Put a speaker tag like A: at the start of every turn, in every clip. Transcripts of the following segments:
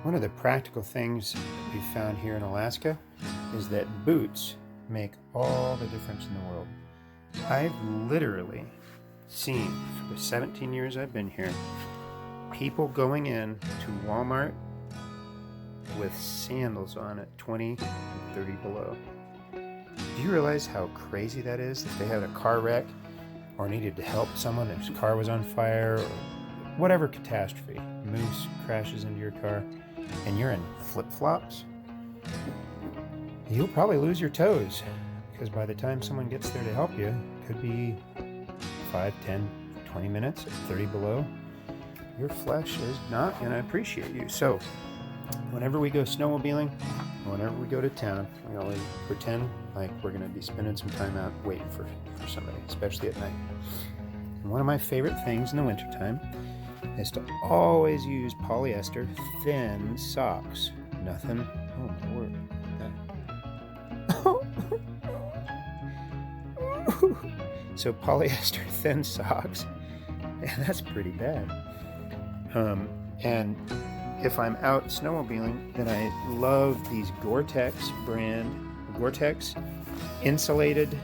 A: One of the practical things we found here in Alaska is that boots make all the difference in the world. I've literally seen, for the 17 years I've been here, people going in to Walmart with sandals on at 20 and 30 below. Do you realize how crazy that is? If they had a car wreck or needed to help someone, if his car was on fire or whatever catastrophe, moose crashes into your car and you're in flip-flops, you'll probably lose your toes, because by the time someone gets there to help you, it could be 5, 10, 20 minutes at 30 below. Your flesh is not going to appreciate you. So whenever we go snowmobiling, whenever we go to town, we always pretend like we're going to be spending some time out waiting for somebody, especially at night. And one of my favorite things in the wintertime is to always use polyester thin socks. Nothing. Oh my word. So polyester thin socks, and that's pretty bad. And if I'm out snowmobiling, then I love these Gortex insulated,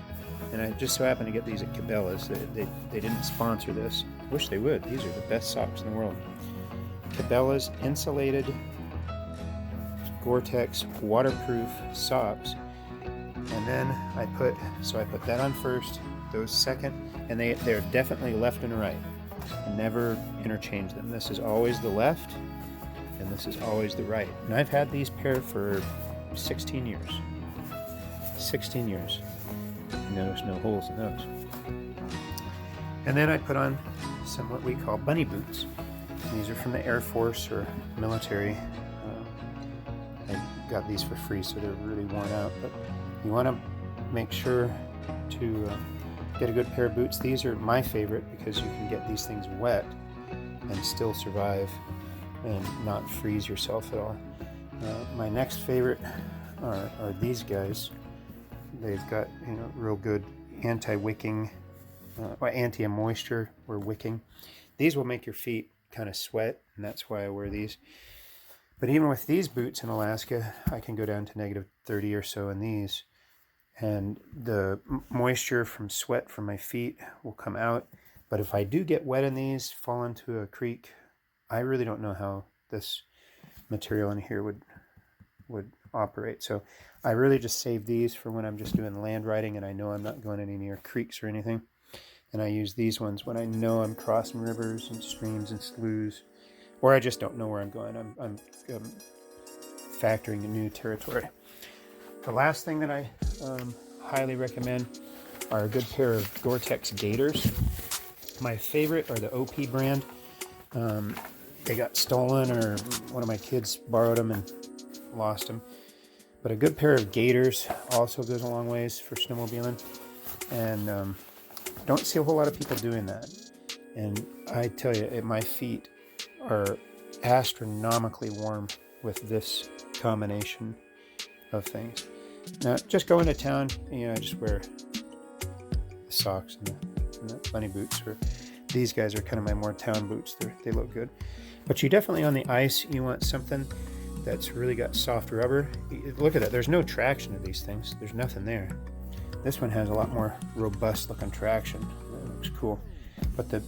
A: and I just so happen to get these at Cabella's. They didn't sponsor this. Wish they would. These are the best socks in the world. Cabella's insulated Gortex waterproof socks. And then I put that on first, those second, and they're definitely left and right. Never interchange them. This is always the left, and this is always the right. And I've had these pair for 16 years. 16 years. You notice no holes in those. And then I put on some what we call bunny boots. These are from the Air Force or military. I got these for free, so they're really worn out. But you want to make sure to get a good pair of boots. These are my favorite because you can get these things wet and still survive and not freeze yourself at all. My next favorite are these guys. They've got real good anti-wicking, anti-moisture or wicking. These will make your feet kind of sweat, and that's why I wear these. But even with these boots in Alaska, I can go down to negative 30 or so in these. And the moisture from sweat from my feet will come out. But if I do get wet in these, fall into a creek, I really don't know how this material in here would operate. So I really just save these for when I'm just doing land riding and I know I'm not going any near creeks or anything. And I use these ones when I know I'm crossing rivers and streams and sloughs, or I just don't know where I'm going. I'm factoring a new territory. The last thing that I highly recommend are a good pair of Gore-Tex gaiters. My favorite are the OP brand. They got stolen, or one of my kids borrowed them and lost them. But a good pair of gaiters also goes a long ways for snowmobiling. And don't see a whole lot of people doing that. And I tell you, my feet are astronomically warm with this combination of things. Now, just go into town, I just wear the socks and the bunny boots. Or these guys are kind of my more town boots. They look good. But you definitely, on the ice, you want something that's really got soft rubber. Look at that. There's no traction to these things. There's nothing there. This one has a lot more robust looking traction. It looks cool. But the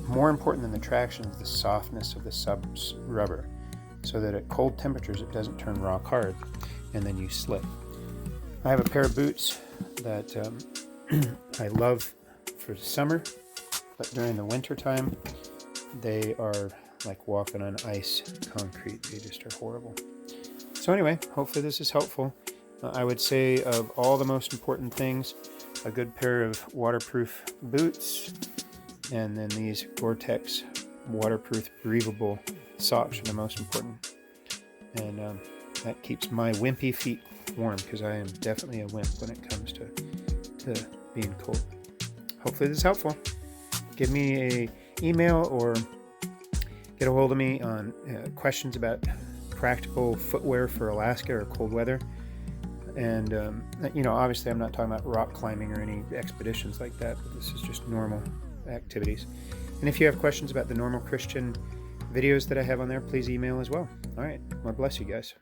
A: more important than the traction is the softness of the subs rubber, so that at cold temperatures it doesn't turn rock hard and then you slip. I have a pair of boots that I love for summer, but during the winter time they are like walking on ice concrete. They just are horrible. So anyway, hopefully this is helpful. I would say of all the most important things, a good pair of waterproof boots, and then these Gore-Tex waterproof breathable socks are the most important. And that keeps my wimpy feet warm, because I am definitely a wimp when it comes to being cold. Hopefully this is helpful. Give me a email or get a hold of me on questions about practical footwear for Alaska or cold weather. And obviously I'm not talking about rock climbing or any expeditions like that, but this is just normal activities. And if you have questions about the normal Christian videos that I have on there, please email as well. All right. Well, bless you guys.